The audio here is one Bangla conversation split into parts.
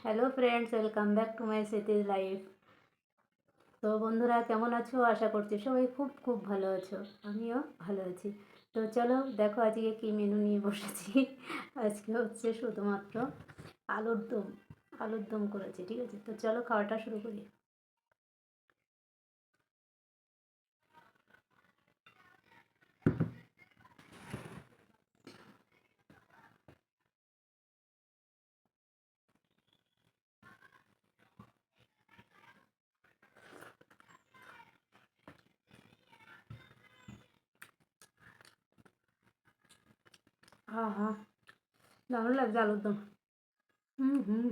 Hello friends, welcome back to my Smriti's life. তো বন্ধুরা, কেমন আছো? আশা করছি সবাই খুব খুব ভালো আছো। আমিও ভালো আছি। তো চলো দেখো আজকে কী মেনু নিয়ে বসেছি। আজকে হচ্ছে শুধুমাত্র আলুর দম। আলুর দম করেছি, ঠিক আছে? তো চলো খাওয়াটা শুরু করি। হ্যাঁ হ্যাঁ, দারুণ লাগছে আলুর দম। হুম হুম।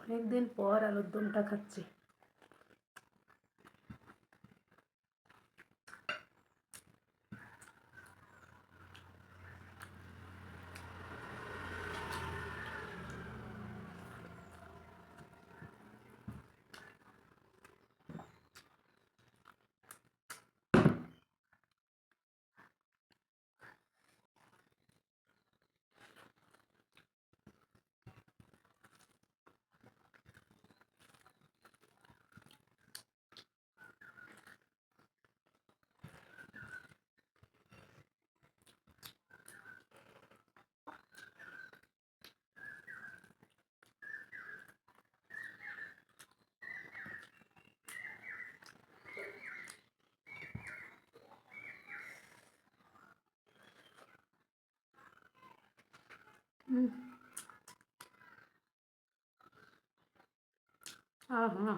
অনেকদিন পর আলুর দমটা খাচ্ছি। হুম। হ্যাঁ হ্যাঁ,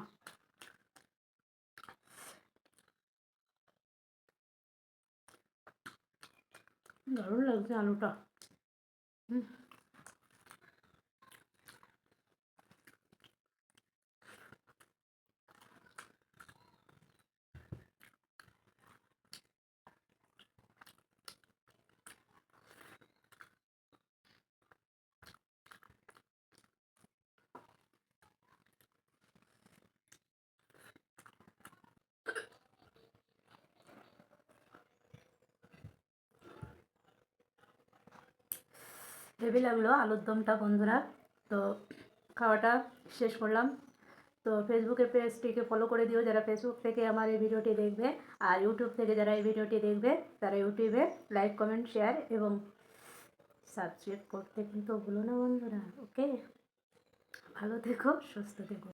দারুণ লাগছে আলুটা। হুম। হেভি লাগলো আলুর দমটা বন্ধুরা। তো খাওয়াটা শেষ করলাম। তো ফেসবুকের পেজটিকে ফলো করে দিও যারা ফেসবুক থেকে আমার এই ভিডিওটি দেখবে, আর ইউটিউব থেকে যারা এই ভিডিওটি দেখবে তারা ইউটিউবে লাইক, কমেন্ট, শেয়ার এবং সাবস্ক্রাইব করতে কিন্তু ভুলো না বন্ধুরা। ওকে, ভালো থেকো, সুস্থ থেকো।